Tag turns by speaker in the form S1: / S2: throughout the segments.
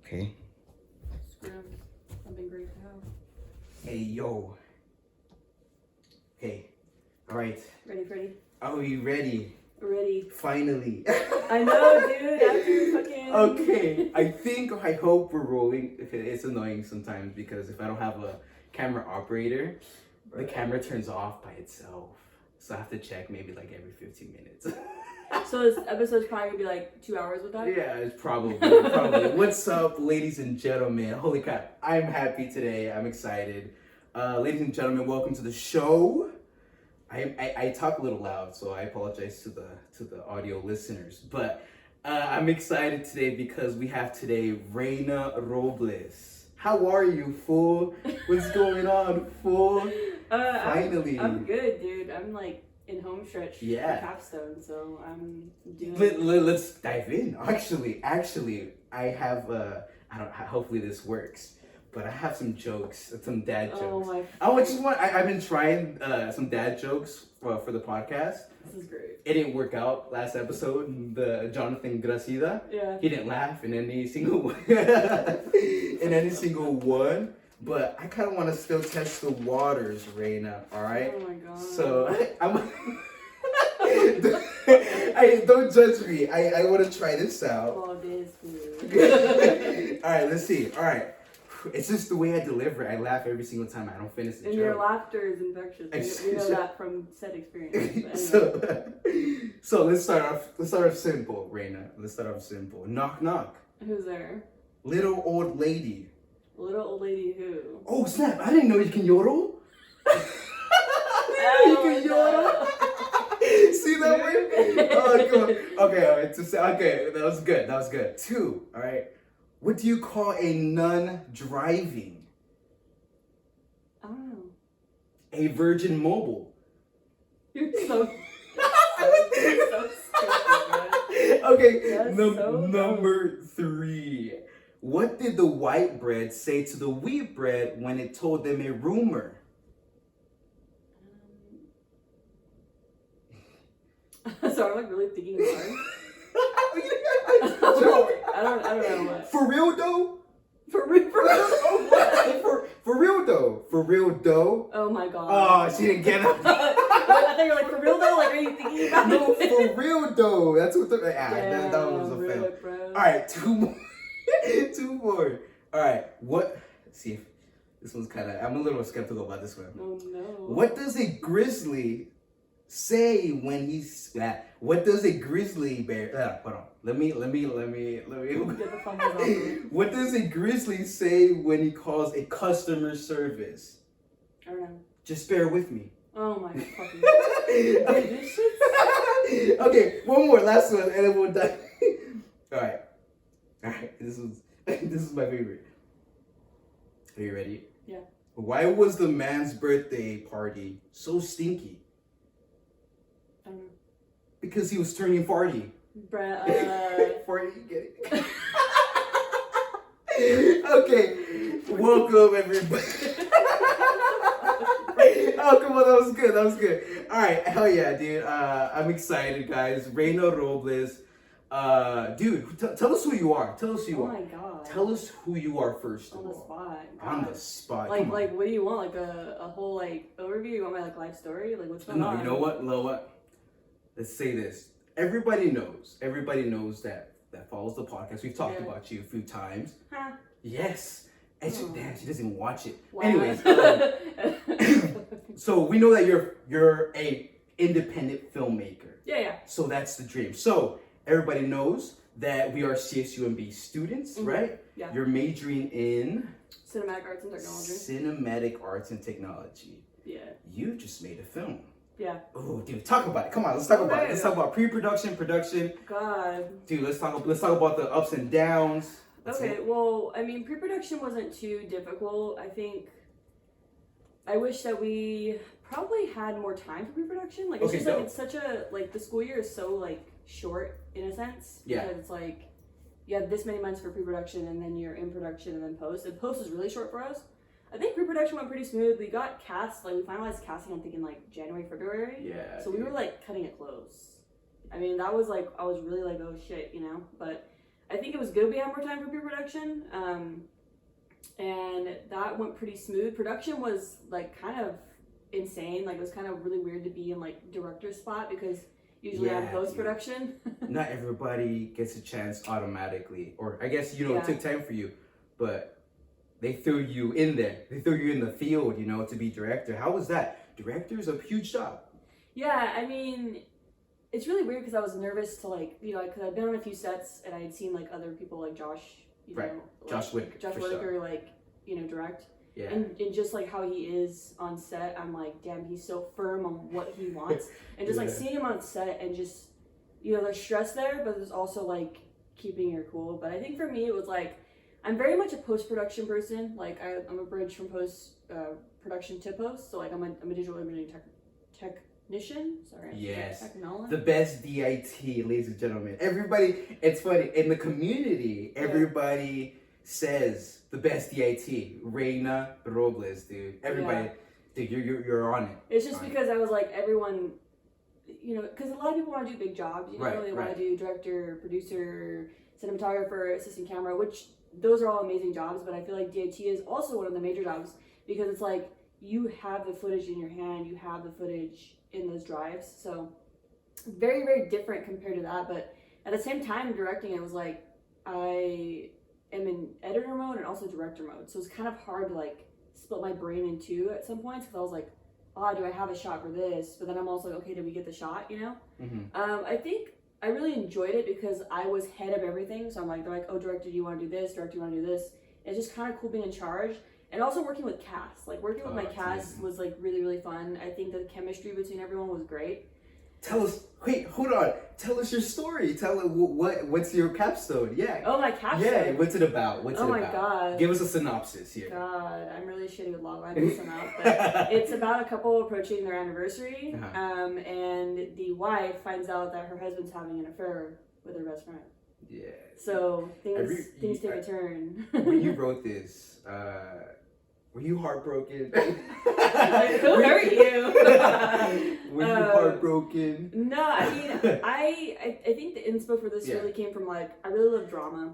S1: Okay.
S2: Scrim. Something great to have.
S1: Hey, yo. Okay. All right.
S2: Ready, Freddy?
S1: Are you ready?
S2: Ready.
S1: Finally.
S2: I know, dude. After fucking.
S1: Okay. I hope we're rolling. It's annoying sometimes because if I don't have a camera operator, the camera turns off by itself. So I have to check maybe like every 15 minutes.
S2: So this episode's probably gonna be like 2 hours with that?
S1: Yeah, it's probably. What's up, ladies and gentlemen? Holy crap. I'm happy today. I'm excited. Ladies and gentlemen, welcome to the show. I talk a little loud, so I apologize to the audio listeners. But I'm excited today because we have today Rayna Robles. How are you, fool? What's going on, fool? Finally.
S2: I'm good, dude. I'm like in home stretch for capstone, so I'm doing.
S1: Let's dive in. Actually, I have hopefully this works. But I have some jokes, some dad jokes. I've been trying some dad jokes for the podcast.
S2: This is great.
S1: It didn't work out last episode. The Jonathan Gracida.
S2: Yeah.
S1: He didn't laugh in any single one. But I kind of want to still test the waters, Rayna. All right.
S2: Oh my god.
S1: So don't judge me. I want to try this out.
S2: Oh, this dude.
S1: All right. Let's see. All right. It's just the way I deliver. I laugh every single time I don't finish the joke.
S2: And your laughter is infectious. We know that from said experience.
S1: Anyway. So let's start off simple, Rayna. Let's start off simple. Knock knock.
S2: Who's there?
S1: Little old lady.
S2: Little old lady who?
S1: Oh snap! I didn't know you can yodel. You can yodel. See that way? Oh come on. Okay, all right. Okay, that was good. 2. All right. What do you call a nun driving?
S2: I don't know.
S1: A Virgin Mobile.
S2: You're so stupid, man.
S1: Okay,
S2: So
S1: number 3. What did the white bread say to the wheat bread when it told them a rumor?
S2: So I'm like really thinking hard. I don't know what.
S1: For real though?
S2: For real
S1: though?
S2: Oh my god.
S1: Oh, she didn't get it.
S2: I thought you were like, for real though? Like, are you thinking about
S1: No,
S2: it?
S1: for real though. That's what that was a fail.
S2: Bro.
S1: Alright, 2 more. 2 more. Alright, what? Let's see if this one's I'm a little skeptical about this one.
S2: Oh no.
S1: What does a grizzly say when what does a grizzly bear hold on. Let me
S2: Get the fumbles off.
S1: What does a grizzly say when he calls a customer service?
S2: I don't know.
S1: Just bear with me.
S2: Oh my fucking
S1: Okay, one more, last one, and then we'll die. Alright, this is my favorite. Are you ready?
S2: Yeah.
S1: Why was the man's birthday party so stinky?
S2: I don't know.
S1: Because he was turning 40.
S2: Bruh,
S1: 40, you get it? Okay, welcome everybody. Oh, come on, that was good. All right, hell yeah, dude. I'm excited, guys. Rayna Robles. Dude, tell us who you are.
S2: Oh my god.
S1: Tell us who you are first.
S2: On the spot.
S1: On the spot.
S2: Like, what do you want? Like a whole like overview? You want my like life story? Like, what's going on?
S1: No, you know what? Let's say this. Everybody knows that follows the podcast. We've talked about you a few times.
S2: Huh?
S1: Yes. And she doesn't watch it.
S2: Wow.
S1: Anyways, so we know that you're a independent filmmaker.
S2: Yeah.
S1: So that's the dream. So everybody knows that we are CSUMB students, right?
S2: Yeah.
S1: You're majoring in
S2: Cinematic Arts and Technology.
S1: Cinematic Arts and Technology.
S2: Yeah.
S1: You just made a film.
S2: Yeah.
S1: Oh, dude, talk about it. Come on, let's talk about it. Let's talk about pre-production, production.
S2: God.
S1: Dude, let's talk about the ups and downs.
S2: Okay, well, I mean, pre-production wasn't too difficult. I wish that we probably had more time for pre-production. Like, it's just like, it's such a, like, the school year is so, like, short in a sense.
S1: Yeah.
S2: Because it's like you have this many months for pre-production and then you're in production and then post. And post is really short for us. I think pre-production went pretty smooth. We got cast, like we finalized casting, I'm thinking like January, February.
S1: Yeah.
S2: So we were like cutting it close. I mean, that was like, I was really like, oh shit, you know? But I think it was good we had more time for pre-production. And that went pretty smooth. Production was like kind of insane. Like it was kind of really weird to be in like director's spot because usually I'm post-production.
S1: Not everybody gets a chance automatically. Or I guess, you know, it took time for you. But they threw you in there. They threw you in the field, you know, to be director. How was that? Director's a huge job.
S2: Yeah, I mean, it's really weird because I was nervous to like, you know, because I'd been on a few sets and I had seen like other people like Josh, you know,
S1: Josh Whitaker,
S2: like, you know, direct.
S1: Yeah.
S2: And just like how he is on set, I'm like, damn, he's so firm on what he wants. And just like seeing him on set and just, you know, there's stress there, but there's also like keeping your cool. But I think for me, it was like, I'm very much a post-production person. Like I'm a bridge from post-production to post. So like I'm a digital imaging technician. Sorry.
S1: Yes.
S2: Technology.
S1: The best DIT, ladies and gentlemen. Everybody, it's funny, in the community, everybody says the best DIT. Rayna, Robles, dude. Everybody, dude, you're on it.
S2: It's just because I was like, everyone, you know, because a lot of people want to do big jobs. You know, they want to do director, producer, cinematographer, assistant camera, which those are all amazing jobs, but I feel like DIT is also one of the major jobs because it's like you have the footage in your hand, you have the footage in those drives. So very, very different compared to that. But at the same time, directing, it was like I am in editor mode and also director mode. So it's kind of hard to like split my brain in two at some points because I was like, oh, do I have a shot for this? But then I'm also like, okay, did we get the shot, you know? I think I really enjoyed it because I was head of everything. So I'm like, they're like, oh, director, do you want to do this? Director, do you want to do this? It's just kind of cool being in charge. And also working with cast. Like working with my cast was like really, really fun. I think the chemistry between everyone was great.
S1: Tell us, wait, hold on. Tell us your story. Tell us what's your capstone? Yeah.
S2: Oh, my capstone?
S1: Yeah, what's it about? What's it about?
S2: Oh my God.
S1: Give us a synopsis here.
S2: God, I'm really shitty with logline and synopsis. But it's about a couple approaching their anniversary. And the wife finds out that her husband's having an affair with her best friend.
S1: Yeah.
S2: So things take a turn.
S1: When you wrote this, were you heartbroken?
S2: Who hurt you?
S1: Were you heartbroken?
S2: No, I mean, I think the inspo for this really came from like, I really love drama.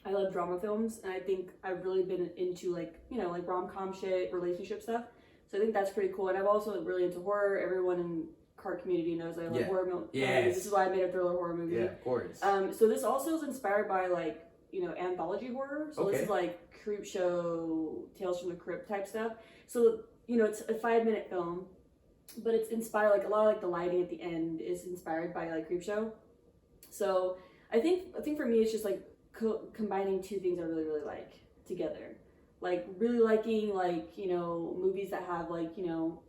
S2: I love drama films, and I think I've really been into like, you know, like rom-com shit, relationship stuff. So I think that's pretty cool. And I've also really into horror. Everyone in CART community knows I love horror movies. This is why I made a thriller horror movie.
S1: Yeah, of course.
S2: So this also is inspired by like, you know, anthology horror. So this is like Creepshow, Tales from the Crypt type stuff. So, you know, it's a 5-minute film, but it's inspired, like a lot of like the lighting at the end is inspired by like Creepshow. So I think for me, it's just like combining two things I really, really like together. Like really liking like, you know, movies that have like, you know,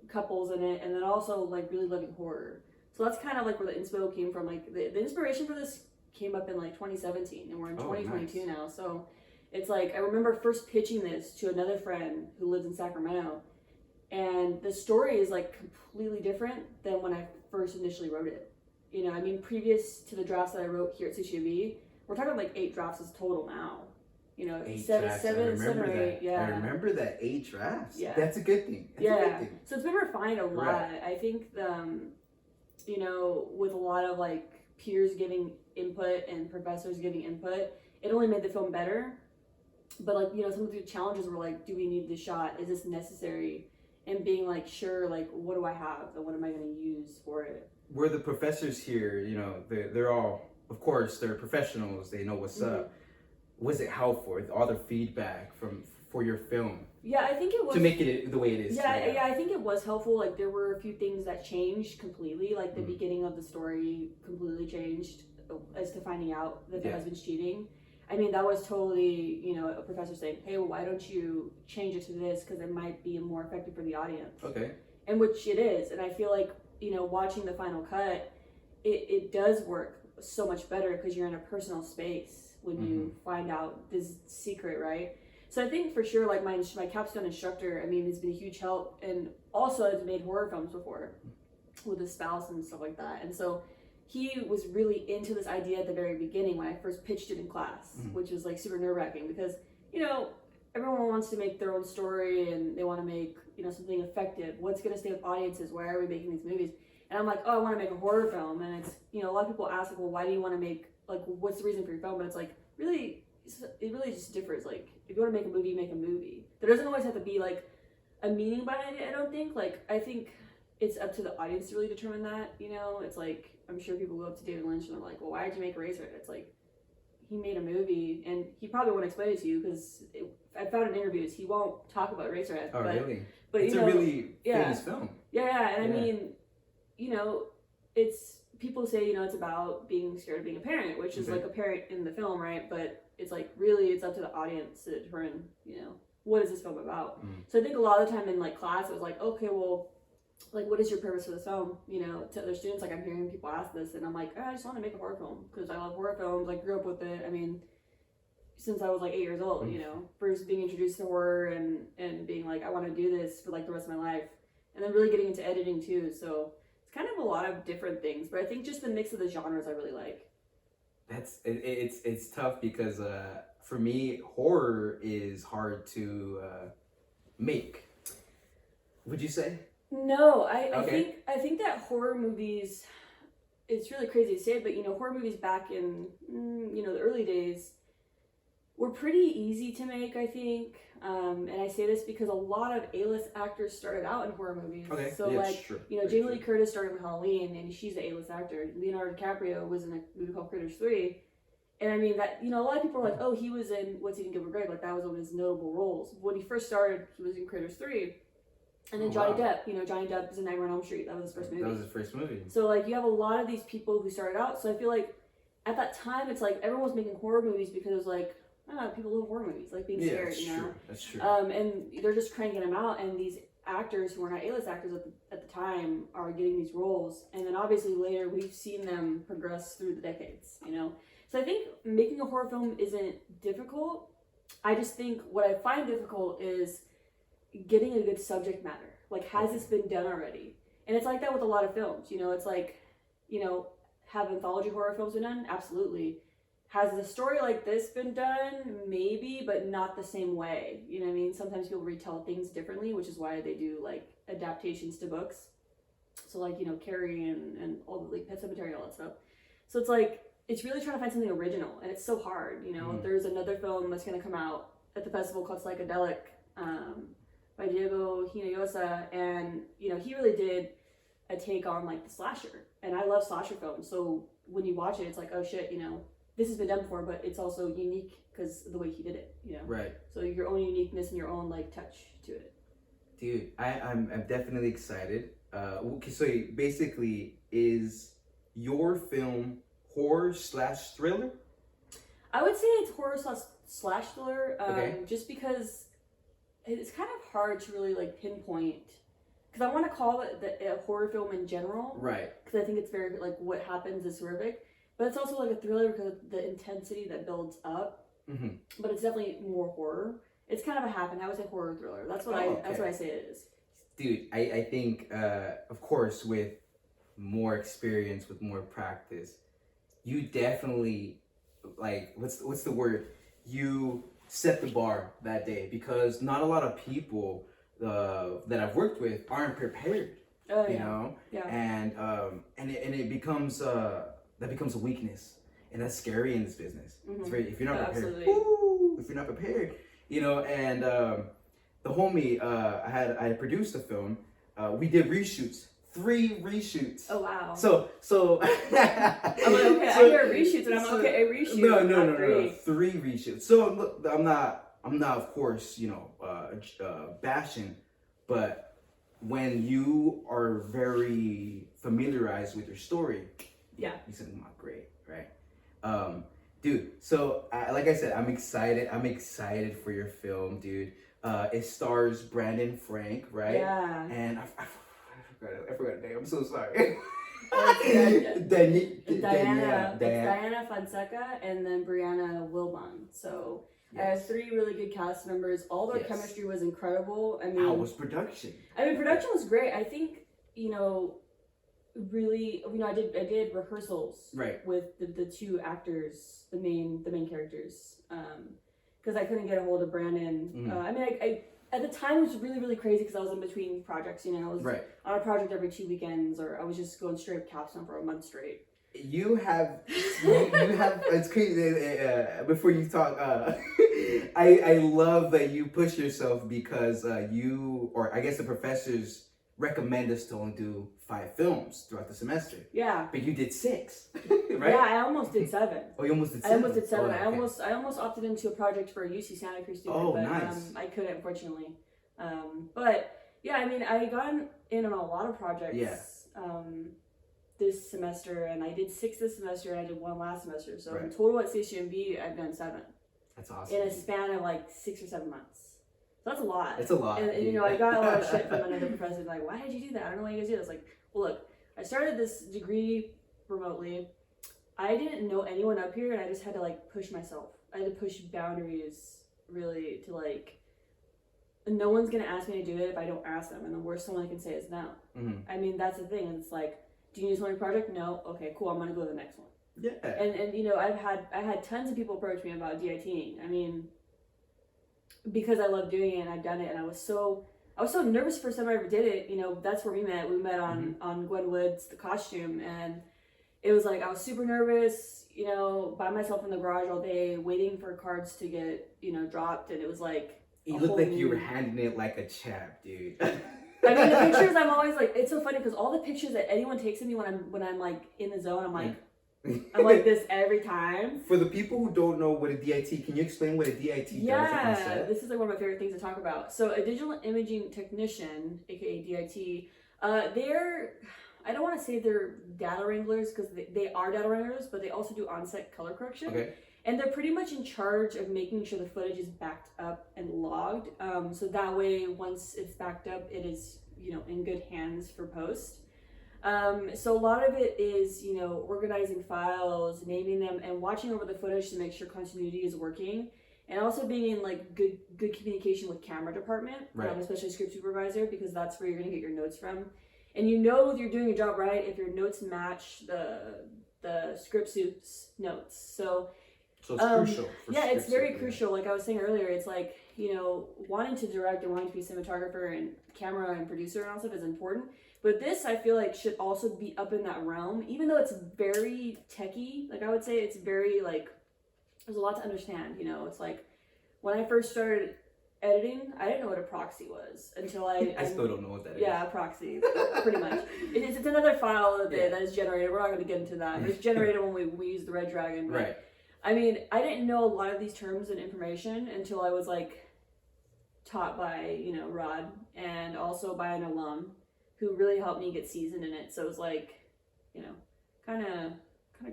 S2: couples in it, and then also like really loving horror. So that's kind of like where the inspo came from. Like the inspiration for this came up in like 2017, and we're in 2022 now. So it's like, I remember first pitching this to another friend who lives in Sacramento, and the story is like completely different than when I first initially wrote it. You know, I mean, previous to the drafts that I wrote here at CCV, we're talking like 8 drafts as total now. You know, 7 or 8. Yeah,
S1: I remember that 8 drafts.
S2: Yeah,
S1: that's a good thing. That's a good thing.
S2: So it's been refined a lot. I think you know, with a lot of like peers giving input and professors giving input, it only made the film better. But like, you know, some of the challenges were like, do we need this shot? Is this necessary? And being like, sure, like, what do I have and what am I going to use for it?
S1: Were the professors here, you know, they're all, of course, they're professionals. They know what's up. Was it helpful? All the feedback for your film?
S2: Yeah, I think it was.
S1: To make it the way it is.
S2: Yeah, I think it was helpful. Like, there were a few things that changed completely. Like, the beginning of the story completely changed as to finding out that the husband's cheating. I mean, that was totally, you know, a professor saying, hey, well, why don't you change it to this? Because it might be more effective for the audience. Okay. And which it is. And I feel like, you know, watching the final cut, it does work so much better because you're in a personal space when you find out this secret, right? So I think for sure, like my capstone instructor, I mean, has been a huge help, and also has made horror films before with his spouse and stuff like that. And so he was really into this idea at the very beginning when I first pitched it in class, which was like super nerve-wracking because, you know, everyone wants to make their own story and they want to make, you know, something effective. What's going to stay with audiences? Why are we making these movies? And I'm like, oh, I want to make a horror film. And it's, you know, a lot of people ask, like, well, why do you want to make, like, what's the reason for your film? But it's like, really, it really just differs. Like, if you want to make a movie, make a movie. There doesn't always have to be, like, a meaning behind it, I don't think. Like, I think it's up to the audience to really determine that, you know? It's like, I'm sure people go up to David Lynch and they're like, well, why did you make Eraserhead? It's like, he made a movie, and he probably won't explain it to you because I found in interviews he won't talk about Eraserhead.
S1: Oh, really?
S2: But
S1: it's
S2: you know,
S1: a really famous film.
S2: Yeah, and I mean, you know, it's people say, you know, it's about being scared of being a parent, which is like a parent in the film, right? But it's like really, it's up to the audience to determine, you know, what is this film about? So I think a lot of the time in like class, it was like, okay, well, like, what is your purpose for this film? You know, to other students, like, I'm hearing people ask this, and I'm like, oh, I just want to make a horror film because I love horror films. I grew up with it. I mean, since I was like 8 years old, you know, first being introduced to horror and being like, I want to do this for like the rest of my life, and then really getting into editing too. So it's kind of a lot of different things, but I think just the mix of the genres I really like.
S1: It's tough because for me, horror is hard to make. Would you say?
S2: No, I think that horror movies, it's really crazy to say, but you know, horror movies back in you know, the early days were pretty easy to make, I think. And I say this because a lot of A-list actors started out in horror movies.
S1: Okay.
S2: So like, you know, Jamie Lee Curtis started with Halloween, and she's an A-list actor. Leonardo DiCaprio was in a movie called Critters 3. And I mean, that, you know, a lot of people are like, oh, he was in What's Eating Gilbert Grape, like that was one of his notable roles. When he first started, he was in Critters 3. And then Johnny Depp, you know, Johnny Depp is in Nightmare on Elm Street. That was his first movie.
S1: That was his first movie.
S2: So, like, you have a lot of these people who started out. So I feel like at that time, it's like everyone was making horror movies because it was like, people love horror movies, like being scared, you know?
S1: That's true.
S2: And they're just cranking them out. And these actors who were not A-list actors at the time are getting these roles. And then obviously later, we've seen them progress through the decades, you know? So I think making a horror film isn't difficult. I just think what I find difficult is getting a good subject matter. Like, has this been done already? And it's like that with a lot of films, you know? It's like, you know, have anthology horror films been done? Absolutely. Has a story like this been done? Maybe, but not the same way. You know what I mean? Sometimes people retell things differently, which is why they do, like, adaptations to books. So, like, you know, Carrie and all the, like, Pet Sematary, all that stuff. So it's like, it's really trying to find something original, and it's so hard, you know? There's another film that's going to come out at the festival called Psychedelic, by Diego Rayna, and you know, he really did a take on like the slasher, and I love slasher films, so when you watch it, it's like, oh shit, you know, this has been done before, but it's also unique because of the way he did it, you know?
S1: Right.
S2: So your own uniqueness and your own like touch to it.
S1: Dude, I'm definitely excited. So basically, is your film horror / thriller?
S2: I would say it's horror slash thriller,
S1: okay.
S2: Just because it's kind of hard to really like pinpoint, because I want to call it a horror film in general,
S1: right?
S2: Because I think it's very like what happens is horrific, but it's also like a thriller because of the intensity that builds up. But it's definitely more horror. It's kind of a half, and I would say horror thriller. That's what that's what I say it is.
S1: Dude, I think of course with more experience, with more practice, you definitely like what's the word? You set the bar that day, because not a lot of people that I've worked with aren't prepared. You know, and it becomes that becomes a weakness, and that's scary in this business. It's very, if you're not prepared, if you're not prepared, you know. And the homie I had produced a film. We did reshoots. 3 reshoots.
S2: Oh wow.
S1: So
S2: I'm like, okay, I hear reshoots and I'm like, okay, a reshoot.
S1: No. 3 reshoots. So look, I'm not of course, you know, bashing, but when you are very familiarized with your story, you said, "Not great, right?" Dude. So like I said, I'm excited for your film, dude. It stars Brandon Frank, right?
S2: Yeah.
S1: And I forgot her name. I'm so sorry.
S2: Diana Fonseca and then Brianna Wilbon. So I have 3 really good cast members. All their chemistry was incredible. I mean,
S1: how was production?
S2: I mean, production was great. I think, you know, really, I did rehearsals
S1: right
S2: with the two actors, the main characters, because I couldn't get a hold of Brandon. I mean, I at the time it was really really crazy because I was in between projects. I was on a project every 2 weekends, or I was just going straight up capstone for a month straight.
S1: You have it's crazy. Before you talk, I love that you push yourself because you, or I guess the professors, recommend us to only do 5 films throughout the semester.
S2: Yeah.
S1: But you did 6, right?
S2: Yeah, I almost did 7.
S1: Oh, you almost did 7?
S2: I almost did 7.
S1: Oh, okay.
S2: I almost opted into a project for a UC Santa Cruz student,
S1: oh,
S2: but
S1: nice.
S2: I couldn't, unfortunately. But yeah, I mean, I got in on a lot of projects this semester, and I did 6 this semester, and I did 1 last semester. So in total at CCMB, I've done 7.
S1: That's awesome.
S2: In a span of like 6 or 7 months. So that's a lot.
S1: It's a lot.
S2: And I got a lot of shit from another professor, like, why did you do that? I don't know why you guys do this. Like, well, look, I started this degree remotely. I didn't know anyone up here, and I just had to like push myself. I had to push boundaries, really, to like, no one's gonna ask me to do it if I don't ask them, and the worst someone can say is no. I mean, that's the thing. It's like, do you need someone project? No. Okay, cool. I'm gonna go to the next one.
S1: Yeah.
S2: And I had tons of people approach me about DITing. I mean, because I love doing it and I've done it, and I was so nervous the first time I ever did it. That's where we met. We met on Gwen Wood's The Costume, and it was like I was super nervous, by myself in the garage all day waiting for cards to get, dropped, and it was like
S1: you looked like you were handling it like a champ, dude.
S2: I mean, the pictures, I'm always like, it's so funny because all the pictures that anyone takes of me when I'm like in the zone, I'm like this every time.
S1: For the people who don't know what a DIT, can you explain what a DIT does?
S2: Yeah, this is like one of my favorite things to talk about. So a digital imaging technician, aka DIT, I don't want to say they're data wranglers because they are data wranglers, but they also do on-set color correction.
S1: Okay. And
S2: they're pretty much in charge of making sure the footage is backed up and logged. So that way, once it's backed up, it is, in good hands for post. So a lot of it is, organizing files, naming them, and watching over the footage to make sure continuity is working. And also being in like good communication with camera department, especially script supervisor, because that's where you're gonna get your notes from. And if you're doing your job right if your notes match the script soup's notes. So
S1: it's crucial.
S2: It's very crucial. Like I was saying earlier, it's like, wanting to direct and wanting to be a cinematographer and camera and producer and all stuff is important. But this, I feel like, should also be up in that realm, even though it's very techie. Like I would say it's very like, there's a lot to understand. It's like when I first started editing, I didn't know what a proxy was until I
S1: still don't know what that is.
S2: Yeah, a proxy, pretty much. It's another file that is generated. We're not going to get into that. It's generated when we use the Red Dragon. But,
S1: right.
S2: I mean, I didn't know a lot of these terms and information until I was like taught by, Rod, and also by an alum who really helped me get seasoned in it. So it was like, kind of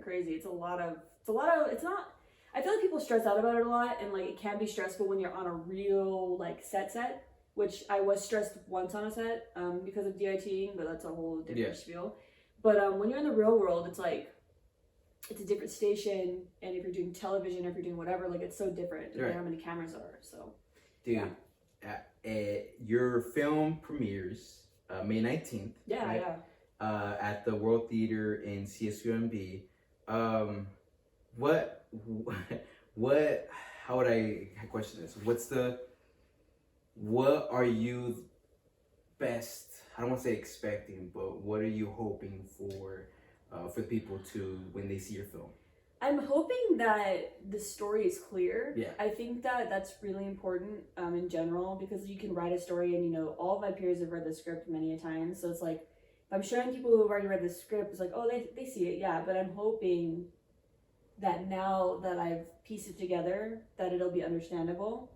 S2: crazy. It's not, I feel like people stress out about it a lot, and like it can be stressful when you're on a real like set, which I was stressed once on a set because of DITing, but that's a whole different spiel. But when you're in the real world, it's like, it's a different station, and if you're doing television or if you're doing whatever, like it's so different depending on how many cameras are. So,
S1: dude, your film premieres May 19th.
S2: Yeah.
S1: At the World Theater in CSUMB. How would I question this? What are you best, I don't want to say expecting, but what are you hoping for people to, when they see your film?
S2: I'm hoping that the story is clear.
S1: Yeah.
S2: I think that that's really important in general, because you can write a story and, all of my peers have read the script many a time. So it's like, if I'm showing people who have already read the script, it's like, oh, they see it. Yeah. But I'm hoping that now that I've pieced it together, that it'll be understandable.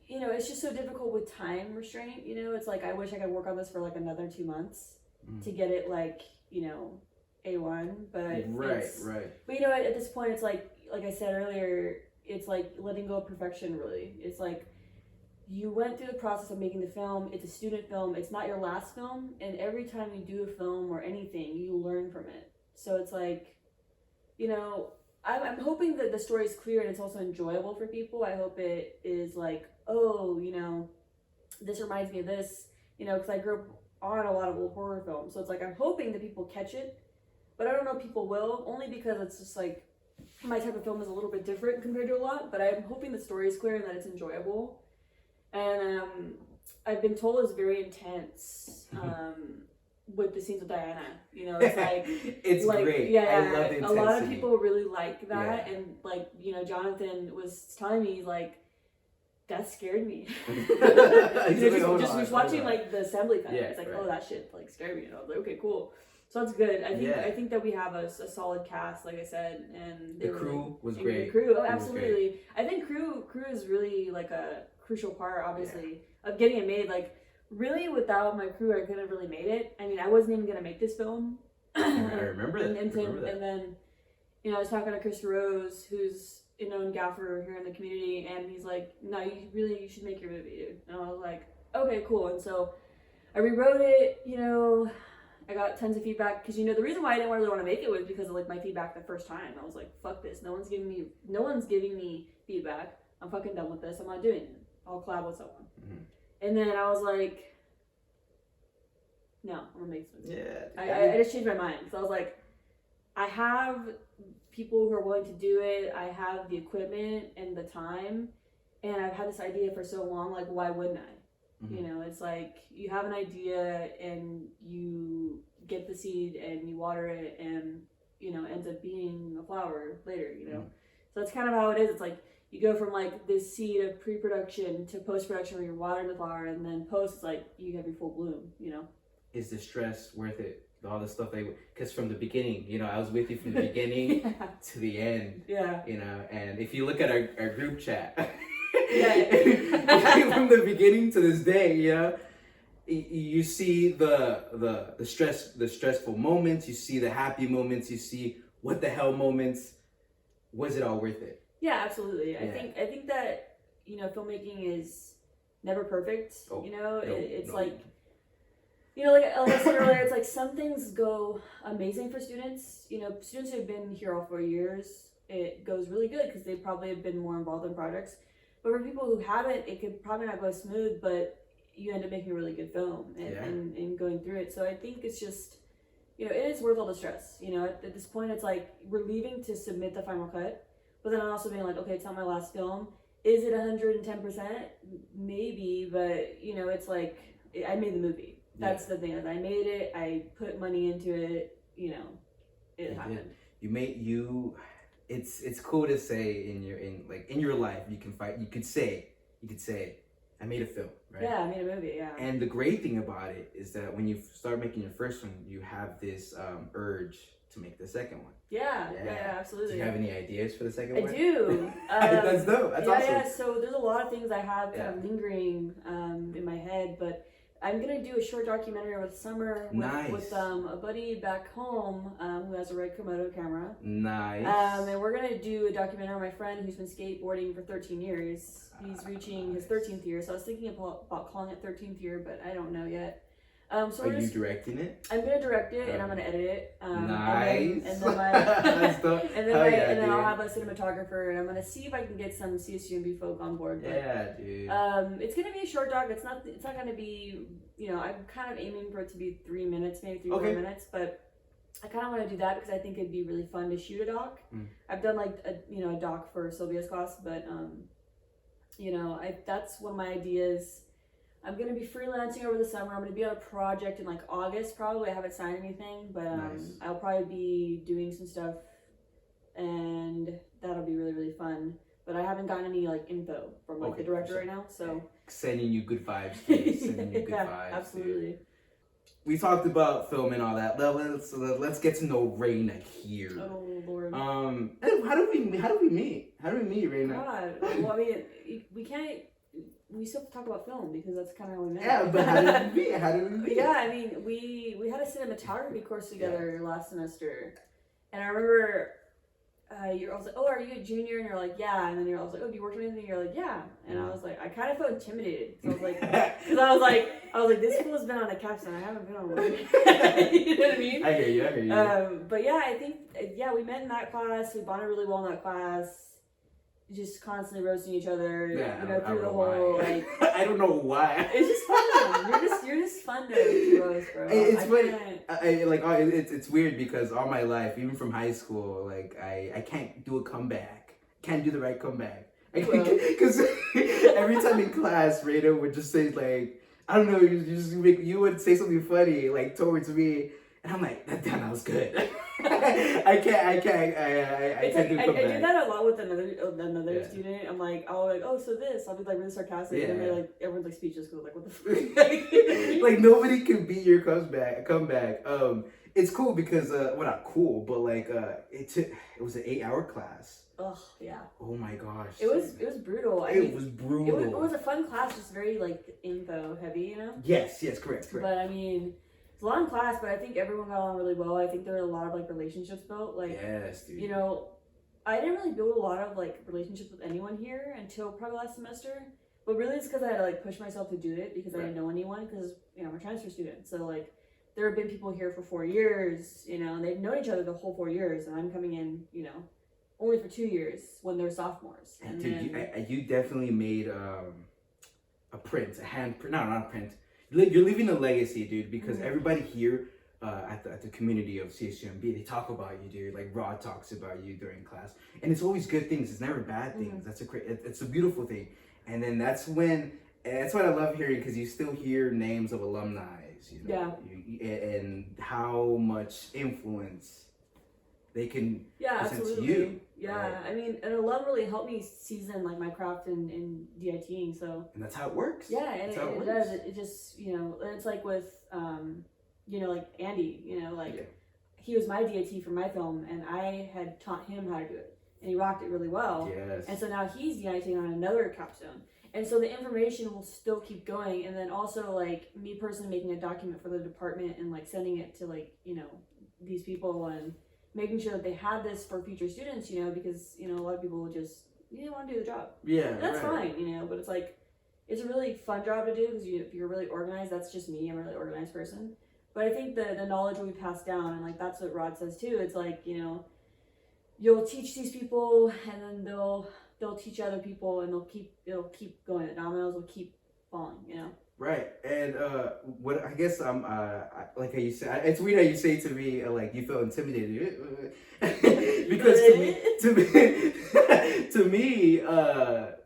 S2: It's just so difficult with time restraint. It's like, I wish I could work on this for like another 2 months to get it like, A1, but
S1: right.
S2: But at this point, it's like I said earlier, it's like letting go of perfection. Really, it's like you went through the process of making the film. It's a student film. It's not your last film, and every time you do a film or anything, you learn from it. So it's like, I'm hoping that the story is clear and it's also enjoyable for people. I hope it is like, oh, this reminds me of this, because I grew up on a lot of old horror films. So it's like I'm hoping that people catch it, but I don't know if people will, only because it's just like my type of film is a little bit different compared to a lot, but I'm hoping the story is clear and that it's enjoyable. And I've been told it's very intense with the scenes with Diana. You know, it's like
S1: it's
S2: like,
S1: great.
S2: Yeah,
S1: I love the intensity.
S2: A lot of people really like that, and like, you know, Jonathan was telling me like that scared me. Just watching like the assembly cut. It's like, oh, that shit like scared me. And I was like, okay, cool. So that's good. I think that we have a solid cast, like I said, and
S1: the crew was great.
S2: The crew, oh, absolutely. I think crew is really like a crucial part, obviously, of getting it made. Like, really, without my crew, I couldn't have really made it. I mean, I wasn't even gonna make this film.
S1: I remember that.
S2: And then, you know, I was talking to Chris Rose, who's a known gaffer here in the community, and he's like, "No, you should make your movie, dude." And I was like, "Okay, cool." And so I rewrote it. You know, I got tons of feedback because, you know, the reason why I didn't really want to make it was because of like my feedback the first time. I was like, "Fuck this! No one's giving me feedback. I'm fucking done with this. I'm not doing it. I'll collab with someone." Mm-hmm. And then I was like, "No, I'm gonna make this movie." Yeah. I just changed my mind because I was like, I have people who are willing to do it. I have the equipment and the time, and I've had this idea for so long. Like, why wouldn't I? Mm-hmm. You know, it's like you have an idea and you get the seed and you water it, and, you know, ends up being a flower later. You know, so that's kind of how it is. It's like you go from like this seed of pre-production to post-production where you're watering the flower, and then post is like you have your full bloom. You know,
S1: is the stress worth it? All the stuff because from the beginning, you know, I was with you from the beginning to the end. Yeah. You know, and if you look at our group chat, from the beginning to this day, you know, you see the stressful moments, you see the happy moments, you see what the hell moments. Was it all worth it?
S2: Yeah, absolutely. I think that, you know, filmmaking is never perfect. You know, it's like. You know, like I said earlier, it's like some things go amazing for students. You know, students who have been here all 4 years, it goes really good because they probably have been more involved in projects. But for people who haven't, it could probably not go smooth, but you end up making a really good film and going through it. So I think it's just, you know, it is worth all the stress. You know, at this point, it's like we're leaving to submit the final cut, but then also being like, okay, it's not my last film. Is it 110%? Maybe, but, you know, it's like I made the movie. That's the thing. I made it. I put money into it. You know, it happened.
S1: It's cool to say in your life you could say I made a film, right?
S2: Yeah, I made a movie. Yeah.
S1: And the great thing about it is that when you start making your first one, you have this urge to make the second one.
S2: Yeah, absolutely.
S1: Do you have any ideas for the second one?
S2: I do.
S1: That's dope. That's awesome.
S2: Yeah. So there's a lot of things I have kind of lingering in my head, but I'm gonna do a short documentary with Summer with a buddy back home who has a Red Komodo camera. Nice. And we're gonna do a documentary on my friend who's been skateboarding for 13 years. He's reaching his 13th year, so I was thinking about calling it 13th year, but I don't know yet. So
S1: are you directing it?
S2: I'm gonna direct it and I'm gonna edit it.
S1: Nice.
S2: And then I'll have a cinematographer, and I'm gonna see if I can get some CSUMB folk on board. But,
S1: dude.
S2: It's gonna be a short doc. It's not gonna be, you know, I'm kind of aiming for it to be 3 minutes, maybe 3 4 minutes, but I kind of want to do that because I think it'd be really fun to shoot a doc. I've done like a doc for Sylvia's class, but you know, that's one of my ideas. I'm going to be freelancing over the summer. I'm going to be on a project in like August probably. I haven't signed anything, but I'll probably be doing some stuff, and that'll be really, really fun. But I haven't gotten any like info from like the director right now, so
S1: sending you good vibes, please. Sending you good vibes.
S2: Absolutely.
S1: Dude. We talked about film and all that. Let's get to know Rayna here.
S2: Oh Lord.
S1: How do we meet? How do we meet, Rayna?
S2: God. Well, I mean, we can't. We still have to talk about film because that's kind of how we met.
S1: Yeah, but how did we meet?
S2: Yeah, I mean, we had a cinematography course together last semester, and I remember I was like, "Oh, are you a junior?" And you're like, "Yeah." And then I was like, "Oh, do you work on anything?" And you're like, "Yeah." And I was like, I kind of felt intimidated. So I was like, I was like, this fool has been on a capstone. I haven't been on one. You know what I mean?
S1: I hear you.
S2: But yeah, I think we met in that class. We bonded really well in that class. just constantly roasting each other.
S1: Yeah,
S2: you know,
S1: I
S2: through the
S1: don't know
S2: whole
S1: why.
S2: like.
S1: I don't know why.
S2: It's just fun. You're just fun to roast, bro.
S1: It's funny. It's weird because all my life, even from high school, like I can't do a comeback. Can't do the right comeback. Because every time in class, Rayna would just say like, I don't know, you would say something funny like towards me, and I'm like, that was good. I can't do a comeback.
S2: I do that a lot with another student. I'm like, oh, so this. I'll be like really sarcastic, and then they're like, everyone's like speechless because like, what the fuck?
S1: Like nobody can beat your comeback. It's cool because well, not cool, but like it was an 8-hour class.
S2: Oh yeah.
S1: Oh my gosh.
S2: It was brutal.
S1: It was brutal.
S2: It was a fun class, just very like info heavy, you know.
S1: Yes, correct.
S2: But I mean, it's a long class, but I think everyone got along really well. I think there were a lot of like relationships built. Like,
S1: yes, dude.
S2: You know, I didn't really build a lot of like relationships with anyone here until probably last semester. But really, it's because I had to like push myself to do it because I didn't know anyone. Because you know, I'm a transfer student, so like there have been people here for 4 years, you know, and they've known each other the whole 4 years, and I'm coming in, you know, only for 2 years when they're sophomores. And
S1: dude, you definitely made a handprint. No, not a print. You're leaving a legacy, dude, because everybody here at the community of CSUMB, they talk about you, dude. Like Rod talks about you during class, and it's always good things. It's never bad things. That's it's a beautiful thing. And then that's what I love hearing, because you still hear names of alumni, you know, and how much influence they can present to you.
S2: Yeah,
S1: right?
S2: I mean, an alum really helped me season like my craft in DITing. So
S1: and that's how it works.
S2: Yeah, and it does. It just, you know, it's like with you know, like Andy, you know, like he was my DIT for my film, and I had taught him how to do it, and he rocked it really well.
S1: Yes.
S2: And so now he's DITing on another capstone. And so the information will still keep going, and then also like me personally making a document for the department and like sending it to like, you know, these people and making sure that they have this for future students, you know, because, you know, a lot of people will just, you want to do the job.
S1: Yeah.
S2: And that's fine, you know, but it's like, it's a really fun job to do because if you're really organized, that's just me, I'm a really organized person. But I think the knowledge will be passed down, and like that's what Rod says too. It's like, you know, you'll teach these people, and then they'll teach other people, and it'll keep going. The dominoes will keep falling, you know.
S1: Right, and what I guess I'm like how you say, it's weird how you say to me like you feel intimidated because to me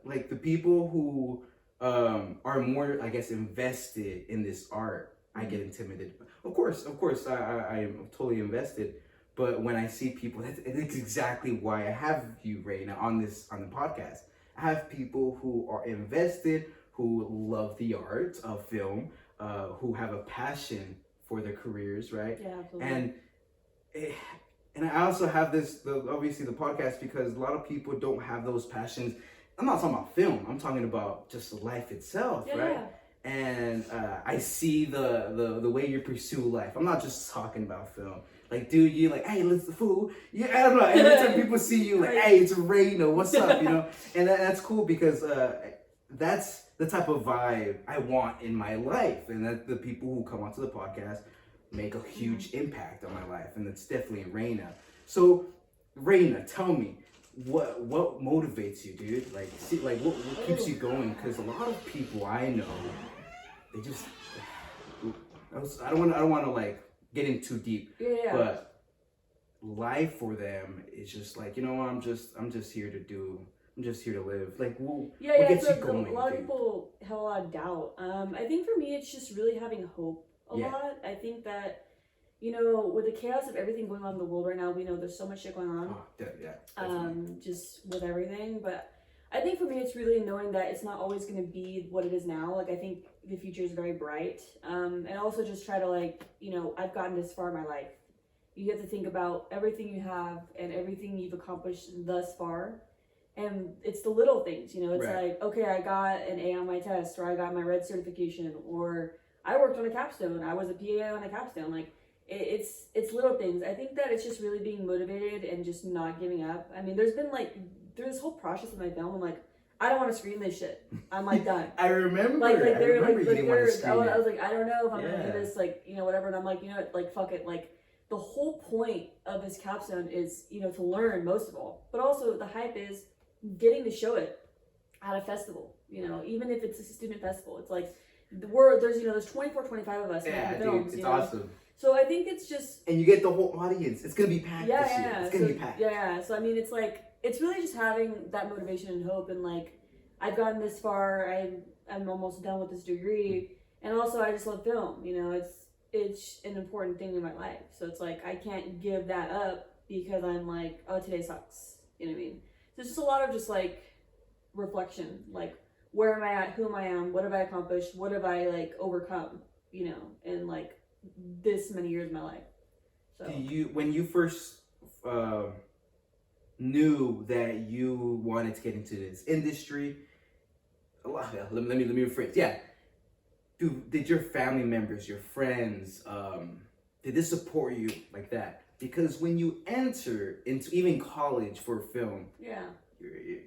S1: like the people who are more, I guess, invested in this art, I get intimidated. Of course, I am totally invested. But when I see people, that's exactly why I have you, Rayna, on the podcast. I have people who are invested, who love the art of film, who have a passion for their careers, right?
S2: Yeah, absolutely.
S1: And I also have obviously the podcast, because a lot of people don't have those passions. I'm not talking about film. I'm talking about just life itself, right?
S2: Yeah.
S1: And I see the way you pursue life. I'm not just talking about film. Like, dude, you like, hey, let's the fool. Yeah, I don't know. Every time people see you, like, hey, it's Rayna, what's up, you know? And that's cool, because that's the type of vibe I want in my life. And that the people who come onto the podcast make a huge impact on my life. And it's definitely Rayna. So, Rayna, tell me, what motivates you, dude? Like, see, like, what keeps you going? Because a lot of people I know, they just, I don't want to like get in too deep.
S2: Yeah.
S1: But life for them is just like, you know what, I'm just here to live. Like, what gets you going?
S2: A lot of people have a lot of doubt. I think for me, it's just really having hope a lot. I think that, you know, with the chaos of everything going on in the world right now, we know there's so much shit going on. Just with everything. But I think for me, it's really knowing that it's not always going to be what it is now. Like, I think the future is very bright. And also just try to, like, you know, I've gotten this far in my life. You have to think about everything you have and everything you've accomplished thus far. And it's the little things, you know, it's like, okay, I got an A on my test, or I got my red certification, or I worked on a capstone. I was a PA on a capstone. Like, it's little things. I think that it's just really being motivated and just not giving up. I mean, there's been like, through this whole process of my film, I'm like, I don't want to screen this shit. I'm like done.
S1: I remember.
S2: I was
S1: like,
S2: I don't know if I'm gonna do this, like, you know, whatever. And I'm like, you know what, like, fuck it. Like, the whole point of this capstone is, you know, to learn most of all. But also the hype is getting to show it at a festival, even if it's a student festival. It's like there's 24, 25 of us making films.
S1: Dude, it's awesome.
S2: So I think it's just,
S1: and you get the whole audience. It's gonna be packed this year. It's gonna be packed.
S2: Yeah. So I mean, it's like it's really just having that motivation and hope, and like I've gotten this far. I'm almost done with this degree, and also I just love film. It's an important thing in my life. So it's like I can't give that up because I'm like, oh, today sucks. You know what I mean? So it's just a lot of just like reflection, like where am I at, who am I am, what have I accomplished, what have I like overcome, in like this many years of my life. So
S1: when you first knew that you wanted to get into this industry, let me rephrase. Yeah. Did your family members, your friends, did they support you like that? Because when you enter into even college for film,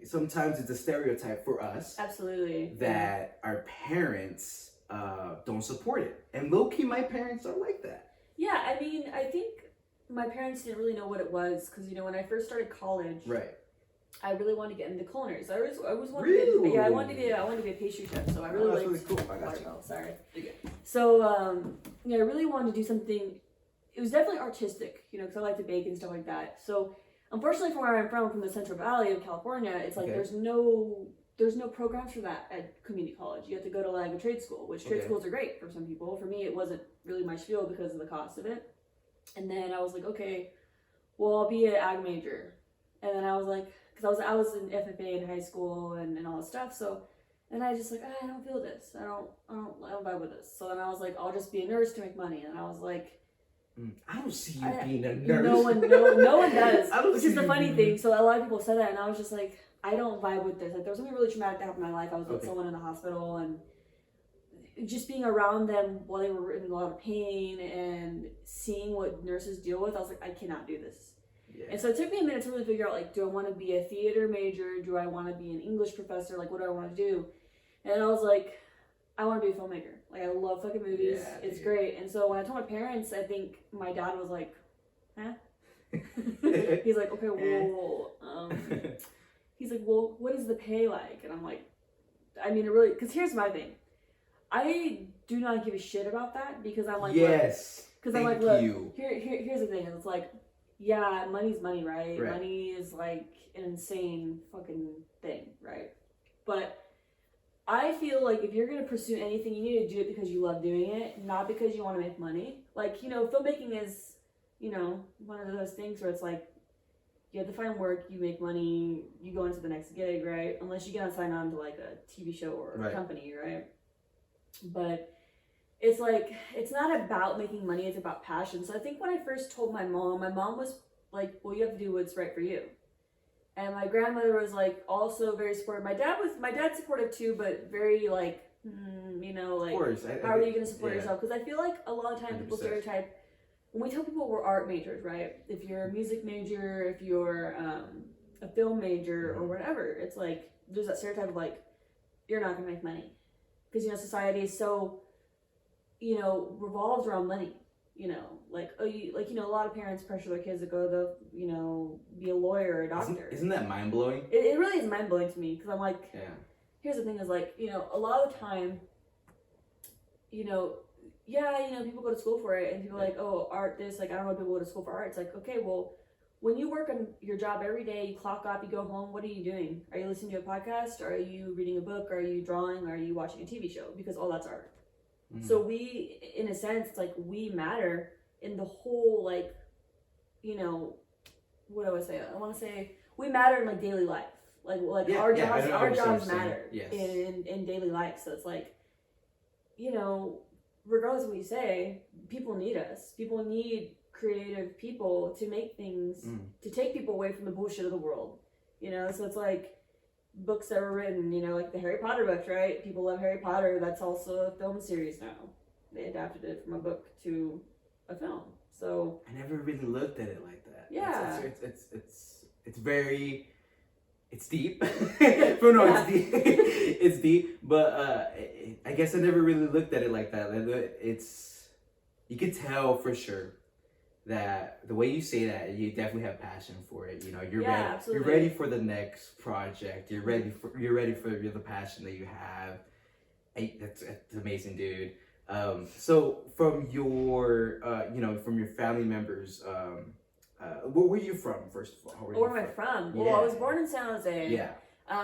S1: sometimes it's a stereotype for us.
S2: Absolutely.
S1: That our parents don't support it. And low-key, my parents are like that.
S2: Yeah, I mean, I think my parents didn't really know what it was because, when I first started college,
S1: right,
S2: I really wanted to get into culinary. So I was wanted
S1: really?
S2: to be, I wanted to be a pastry chef. So I really liked.
S1: That's really cool. I got you.
S2: Sorry. So I really wanted to do something. It was definitely artistic, because I like to bake and stuff like that. So unfortunately, from where I'm from the Central Valley of California, it's like there's no programs for that at community college. You have to go to like a trade school, which trade schools are great for some people. For me, it wasn't really my spiel because of the cost of it. And then I was like, okay, well, I'll be an ag major. And then I was like, because I was in FFA in high school and all that stuff. So, and I just like, I don't feel this. I don't vibe with this. So then I was like, I'll just be a nurse to make money. And I was like,
S1: I don't see you being a nurse.
S2: No one does. Which is the funny thing. So a lot of people said that, and I was just like, I don't vibe with this. Like, there was something really traumatic that happened in my life. I was with someone in the hospital, and just being around them while they were in a lot of pain and seeing what nurses deal with, I was like, I cannot do this. Yeah. And so it took me a minute to really figure out, like, do I want to be a theater major? Do I want to be an English professor? Like, what do I want to do? And I was like, I want to be a filmmaker. Like, I love fucking movies. Yeah, it's great. And so when I told my parents, I think my dad was like, huh? He's like, okay, well, he's like, well, what is the pay like? And I'm like, I mean, it really, because here's my thing. I do not give a shit about that because I'm like,
S1: yes.
S2: Because I'm like, look, here's the thing. It's like, yeah, money's money, right? Money is like an insane fucking thing, right? But I feel like if you're going to pursue anything, you need to do it because you love doing it, not because you want to make money. Like, filmmaking is, one of those things where it's like, you have to find work, you make money, you go into the next gig, right? Unless you get signed on to like a TV show or a company, right? But it's like, it's not about making money, it's about passion. So I think when I first told my mom was like, well, you have to do what's right for you. And my grandmother was like also very supportive. My dad's supportive too, but very like, like, of course. How are you going to support yourself? Because I feel like a lot of times 100%. People stereotype, when we tell people we're art majors, right? If you're a music major, if you're a film major or whatever, it's like, there's that stereotype of like, you're not going to make money. Because, society is so, revolves around money. A lot of parents pressure their kids to go to, be a lawyer or a doctor.
S1: Isn't that mind blowing?
S2: It really is mind blowing to me because I'm like, here's the thing is like, a lot of the time, people go to school for it and people are like, oh, art this, like, I don't know people go to school for art. It's like, okay, well, when you work on your job every day, you clock off, you go home, what are you doing? Are you listening to a podcast? Are you reading a book? Are you drawing? Are you watching a TV show? Because all that's art. Mm-hmm. So we, in a sense, it's like we matter in the whole, like, what do I say? I want to say we matter in like daily life. Our jobs matter in daily life. So it's like, regardless of what you say, people need us. People need creative people to make things, to take people away from the bullshit of the world. So it's like books that were written, like the Harry Potter books, right? People love Harry Potter. That's also a film series now. They adapted it from a book to a film. So
S1: I never really looked at it like that.
S2: Yeah.
S1: It's very, it's deep. It's deep. It's deep. But I guess I never really looked at it like that. You could tell for sure that the way you say that, you definitely have passion for it. You know, you're ready.
S2: Absolutely.
S1: You're ready for the next project. You're ready for the passion that you have. That's amazing, dude. So from your from your family members, where were you from, first of all?
S2: Where am I from? Well, I was born in San Jose.
S1: Yeah.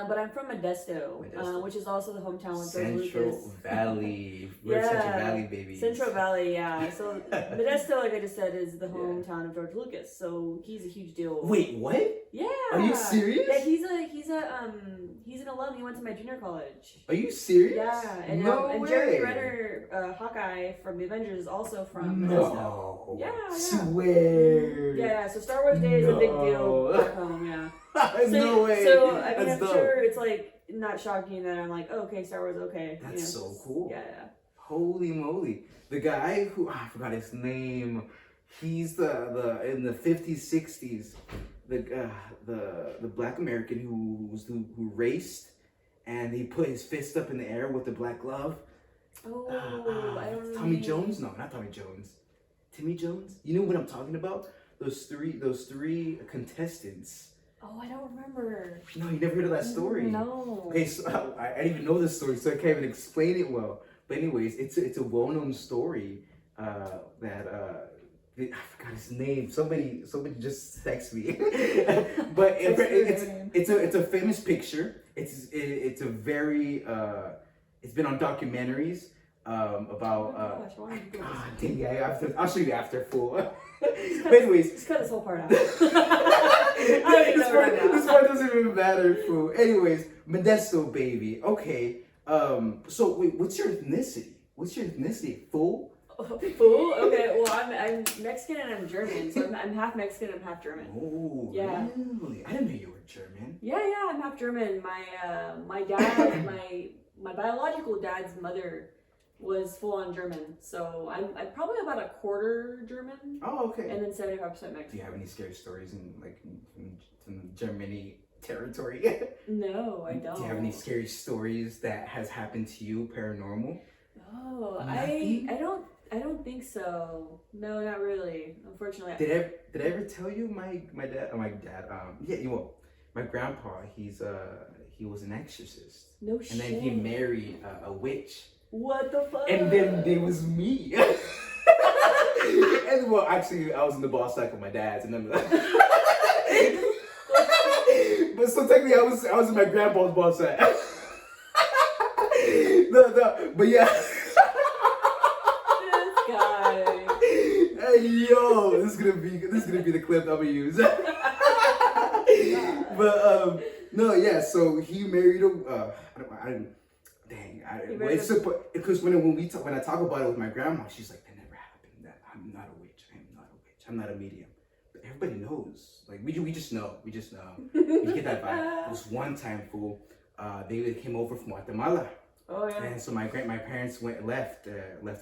S2: But I'm from Modesto, which is also the hometown of George Lucas.
S1: Central Valley. We're Central Valley babies.
S2: Central Valley, yeah. So Modesto, like I just said, is the hometown of George Lucas. So he's a huge deal.
S1: Wait, what?
S2: Yeah.
S1: Are you serious?
S2: Yeah, he's an alum. He went to my junior college.
S1: Are you serious?
S2: Yeah, and
S1: way.
S2: Jeremy Renner, Hawkeye from the Avengers, is also from Modesto. Yeah.
S1: Swear.
S2: Yeah. So Star Wars Day is a big deal back home. Yeah.
S1: No way.
S2: So I mean,
S1: That's
S2: I'm
S1: dope.
S2: sure it's like not shocking that I'm like, oh, okay, Star Wars, okay.
S1: That's so cool.
S2: Yeah.
S1: Holy moly! The guy who I forgot his name. He's the in the 50s, 60s. The black American who raced, and he put his fist up in the air with the black glove.
S2: Oh, I don't know.
S1: Tommy Jones? No, not Tommy Jones. Timmy Jones? You know what I'm talking about? Those three contestants.
S2: Oh, I don't remember.
S1: No, you never heard of that story?
S2: No.
S1: Okay, so I didn't even know this story, so I can't even explain it well. But anyways, it's a well-known story that I forgot his name. Somebody just text me. But it's a famous picture. It's a very it's been on documentaries about I'll show you after, fool. But anyways,
S2: just cut this whole part out.
S1: This part doesn't even matter, fool. Anyways, Modesto, baby. Okay. So wait, what's your ethnicity? Fool?
S2: Fool? Okay. Well, I'm Mexican and I'm German, so I'm half Mexican and half German.
S1: Oh,
S2: yeah.
S1: Really? I didn't know you were German.
S2: Yeah, I'm half German. My dad, my biological dad's mother was full on German, so I'm probably about a quarter German.
S1: Oh, okay.
S2: And then 75% Mexican.
S1: Do you have any scary stories in Germany territory?
S2: No, I don't.
S1: Do you have any scary stories that has happened to you, paranormal?
S2: Oh,
S1: Nothing?
S2: I don't think so. No, not really. Unfortunately.
S1: Did I ever tell you my grandpa, he was an exorcist.
S2: No shit.
S1: And then he married a witch.
S2: What the fuck?
S1: And then there was me. And well, actually, I was in the ball sack with my dad's, and then. But so technically, I was in my grandpa's ball sack. But yeah.
S2: This guy.
S1: Hey yo, this is gonna be the clip I'm gonna use. But no, yeah. So he married a. Because when I talk about it with my grandma, she's like, that never happened. That I'm not a witch. I'm not a medium. But everybody knows. Like we just know. You get that vibe. It was one time, fool. They came over from Guatemala.
S2: Oh yeah.
S1: And so my parents left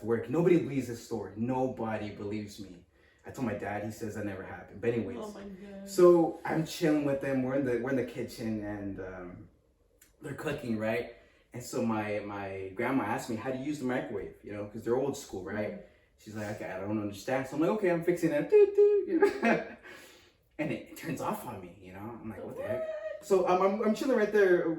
S1: work. Nobody believes this story. Nobody believes me. I told my dad. He says that never happened. But anyways,
S2: oh my God.
S1: So I'm chilling with them. We're in the kitchen and they're cooking, right? And so my grandma asked me how to use the microwave, because they're old school, right? Mm-hmm. She's like, okay, I don't understand. So I'm like, okay, I'm fixing it. And it turns off on me, I'm like, what the heck? So I'm chilling right there,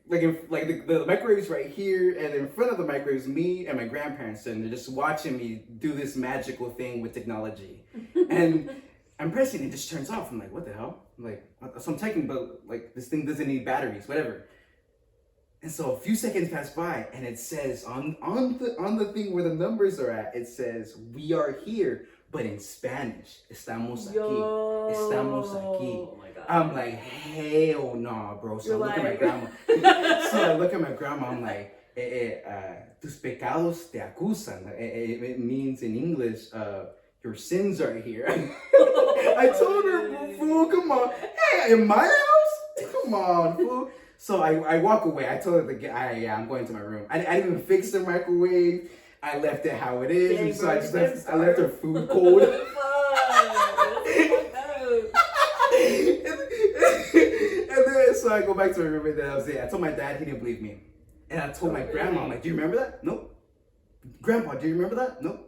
S1: the microwave's right here, and in front of the microwave is me and my grandparents, and they're just watching me do this magical thing with technology. And I'm pressing, it just turns off. I'm like, what the hell? I'm like, so I'm checking, but this thing doesn't need batteries, whatever. And so a few seconds pass by, and it says on the thing where the numbers are at, it says, we are here, but in Spanish. Estamos aquí. Estamos aquí.
S2: Oh my God.
S1: I'm like, hell no, bro. So I look at my grandma. I'm like, tus pecados te acusan. It means in English, your sins are here. I told her, fool, come on. Hey, in my house? Come on, fool. So I walk away. I told her I'm going to my room. I didn't even fix the microwave. I left it how it is. And so I left her food cold. And then so I go back to my room and then I was there. I told my dad, he didn't believe me. And I told my grandma, I'm like, do you remember that? Nope. Grandpa, do you remember that? Nope.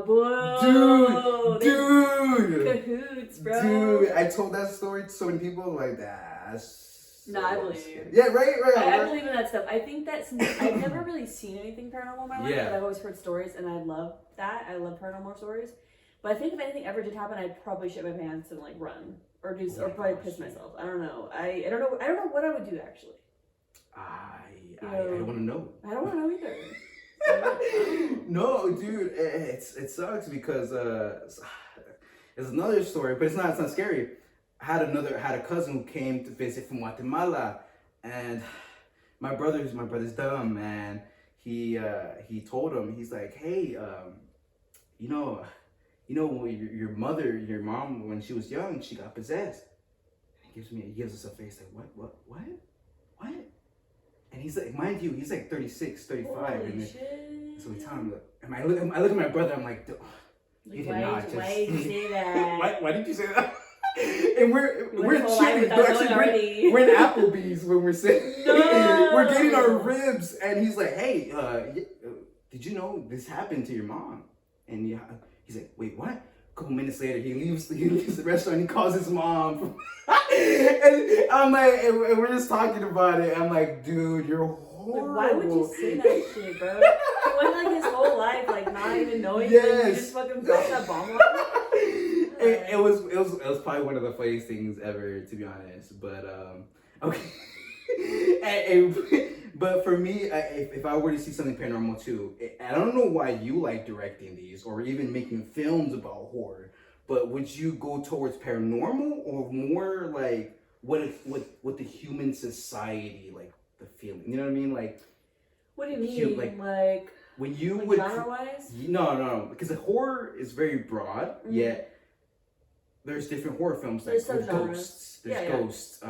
S2: Bro.
S1: Dude.
S2: Cahoots, bro.
S1: Dude, I told that story to so many people, like, that's...
S2: No, I believe you.
S1: Yeah, right.
S2: I believe in that stuff. I think that since I've never really seen anything paranormal in my life, but I've always heard stories, and I love that. I love paranormal stories. But I think if anything ever did happen, I'd probably shit my pants and like run or do or probably piss myself. I don't know. I don't know. I don't know what I would do actually. I
S1: don't want to know.
S2: I don't want to know either.
S1: No, dude, it sucks because it's another story, but it's not scary. I had a cousin who came to visit from Guatemala, and my brother's dumb, and he told him, he's like, hey, you know, your mom, when she was young, she got possessed. And he gives us a face like, what? And he's like, mind you, he's like 36, 35.
S2: Holy
S1: and
S2: shit.
S1: So we tell him, and I look at my brother, I'm like, you did not just...
S2: Why did you say that?
S1: why did you say that? And we're chilling. We're in Applebee's when we're sitting.
S2: No.
S1: We're getting our ribs, and he's like, hey, did you know this happened to your mom? And he's like, wait, what? A couple minutes later, he leaves the restaurant. He calls his mom, and I'm like, and we're just talking about it. I'm like, dude, you're horrible.
S2: Like, why would you say that shit, bro? He went like his whole life, like not even knowing. Yes. Like, you just fucking dropped that bomb on him.
S1: It was probably one of the funniest things ever, to be honest. But okay. But for me, if I were to see something paranormal too, I don't know why you like directing these or even making films about horror. But would you go towards paranormal or more like what the human society, like the feeling? You know what I mean? Like,
S2: what do you mean? Like
S1: when you
S2: like
S1: would
S2: genre-wise?
S1: No, because the horror is very broad. Yet there's different horror films like ghosts. There's ghosts.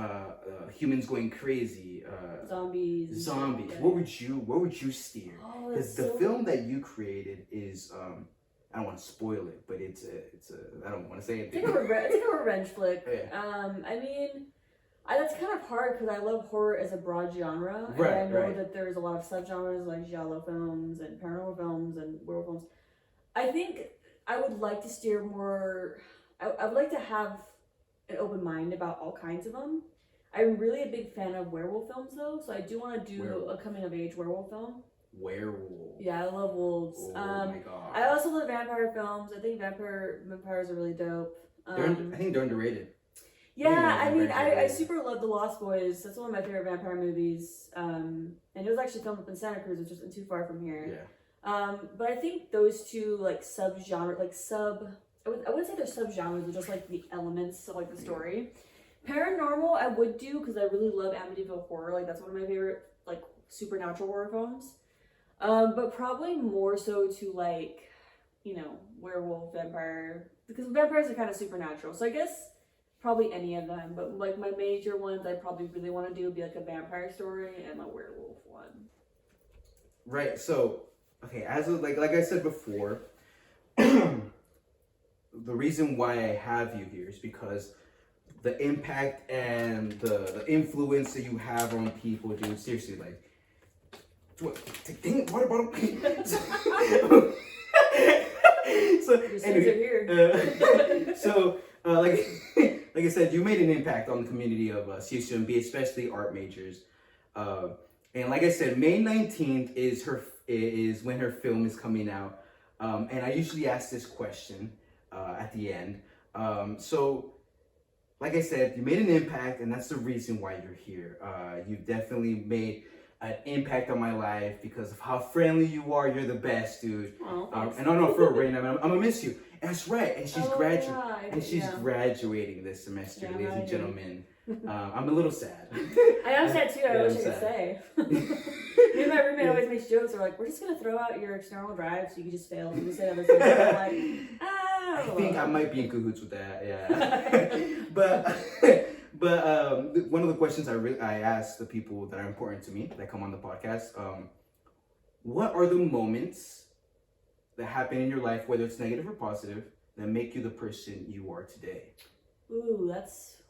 S1: Humans going crazy.
S2: Zombies.
S1: Yeah. What would you steer? Because the film that you created is I don't want to spoil it, but it's a I don't want to say anything.
S2: It's like a revenge flick.
S1: Yeah.
S2: I mean, that's kind of hard because I love horror as a broad genre,
S1: right,
S2: and I know that there's a lot of subgenres like giallo films and paranormal films and werewolf films. I think I would like to steer more. I would like to have an open mind about all kinds of them. I'm really a big fan of werewolf films though, so I do want to do a coming of age werewolf film.
S1: Werewolf.
S2: Yeah, I love wolves.
S1: Oh my god.
S2: I also love vampire films. I think vampires are really dope.
S1: I think they're underrated.
S2: Yeah, I mean, I super love The Lost Boys. That's one of my favorite vampire movies. And it was actually filmed up in Santa Cruz, which isn't too far from here. Yeah. But I think those two like subgenre, like I wouldn't say they're subgenres, but just like the elements of like the story. Paranormal, I would do because I really love Amityville Horror. Like that's one of my favorite like supernatural horror films. But probably more so to like, werewolf, vampire, because vampires are kind of supernatural. So I guess probably any of them. But like my major ones, I probably really want to do would be like a vampire story and a werewolf one.
S1: Right. So okay, as of, like I said before. The reason why I have you here is because the impact and the influence that you have on people, dude. Seriously, like, dang, water bottle. So anyway, like I said, you made an impact on the community of CSUMB, especially art majors. And like I said, May 19th is when her film is coming out. And I usually ask this question at the end. So, like I said, you made an impact, and that's the reason why you're here. You've definitely made an impact on my life because of how friendly you are. You're the best, dude. And I don't know for Rayna, I'm gonna miss you. And that's right. And she's graduating this semester, ladies and gentlemen. I'm a little sad.
S2: I am sad too. I wish I could say. Me and my roommate always makes jokes. We're like, we're just gonna throw out your external drive so you can just fail and just say other things. I'm like,
S1: I think I might be in cahoots with that. Yeah. but one of the questions I ask the people that are important to me that come on the podcast, what are the moments that happen in your life, whether it's negative or positive, that make you the person you are today?
S2: Ooh,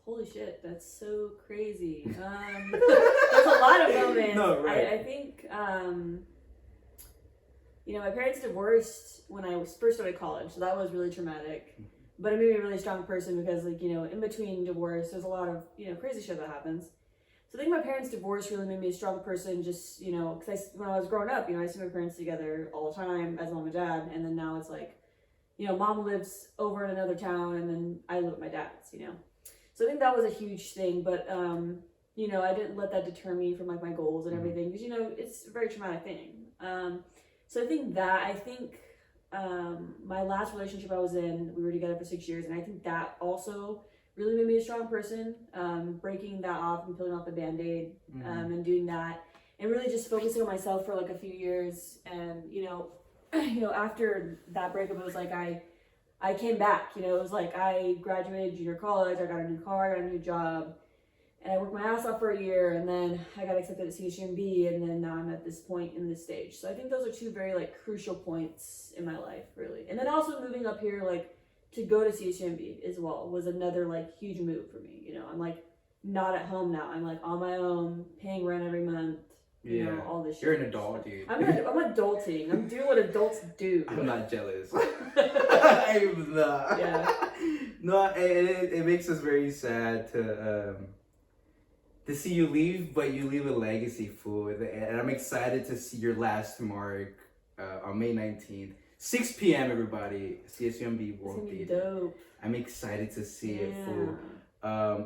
S2: holy shit, that's so crazy. There's a lot of moments.
S1: No, right.
S2: I think my parents divorced when I first started college, so that was really traumatic. But it made me a really strong person because, in between divorce, there's a lot of, crazy shit that happens. So I think my parents' divorce really made me a strong person just, because when I was growing up, I see my parents together all the time as mom and dad. And then now it's like, mom lives over in another town and then I live with my dad's, So I think that was a huge thing. But, I didn't let that deter me from, my goals and everything because, it's a very traumatic thing. So I think my last relationship I was in, we were together for 6 years, and I think that also really made me a strong person. Breaking that off and peeling off the Band-Aid, and doing that, and really just focusing on myself for a few years. And after that breakup, it was like I came back. It was like I graduated junior college, I got a new car, I got a new job. And I worked my ass off for a year, and then I got accepted at CHMB, and then now I'm at this point in this stage. So I think those are two very crucial points in my life, really. And then also moving up here, to go to CHMB as well was another huge move for me. I'm not at home now. I'm on my own, paying rent every month. All this shit.
S1: You're an adult, dude.
S2: I'm adulting. I'm doing what adults do.
S1: I'm not jealous. I'm not.
S2: Yeah.
S1: No, it makes us very sad to see you leave, but you leave a legacy, fool. And I'm excited to see your last mark on May 19th. 6 p.m. everybody. CSUMB World Theater.
S2: Dope.
S1: I'm excited to see it, fool.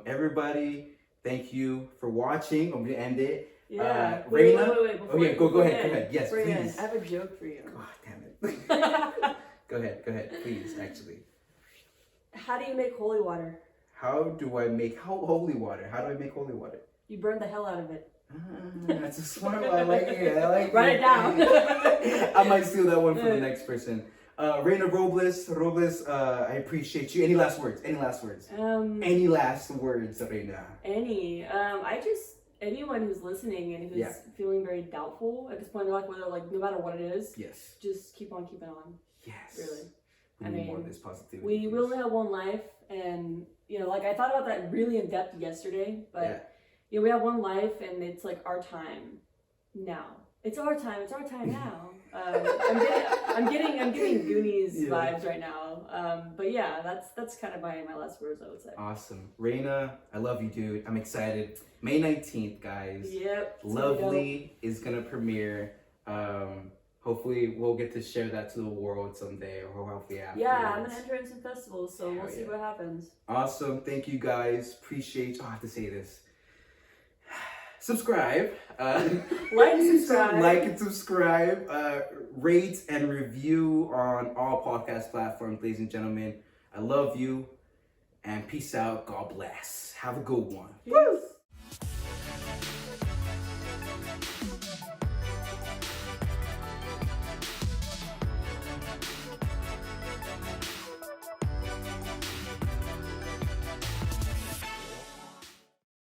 S1: Everybody, thank you for watching. I'm going to end it.
S2: Yeah.
S1: Rayna?
S2: Wait.
S1: Go ahead. Yes, please.
S2: I have a joke for you.
S1: God damn it. Go ahead, please, actually.
S2: How do you make holy water?
S1: How do I make holy water? How do I make holy water?
S2: You burn the hell out of it.
S1: That's a smart one. I like it.
S2: Write it down.
S1: I might steal that one for the next person. Rayna Robles, I appreciate you. Any last words? Any last words, Rayna?
S2: Anyone who's listening and who's feeling very doubtful at this point in life, whether no matter what it is,
S1: yes,
S2: just keep on keeping on.
S1: Yes.
S2: Really.
S1: We need more of this positivity.
S2: We only have one life, and I thought about that really in depth yesterday, but we have one life, and it's our time now. It's our time now. I'm getting Goonies vibes right now. But yeah, that's kind of my last words, I would say.
S1: Awesome. Rayna, I love you, dude. I'm excited. May 19th, guys.
S2: Yep.
S1: Lovely is gonna premiere. Hopefully we'll get to share that to the world someday, or hopefully after.
S2: Yeah, I'm gonna enter in some festivals, so we'll see what happens.
S1: Awesome. Thank you, guys. Appreciate you. I have to say this. Subscribe.
S2: Like and
S1: subscribe. Rate and review on all podcast platforms, ladies and gentlemen. I love you, and peace out. God bless. Have a good one.
S2: Peace.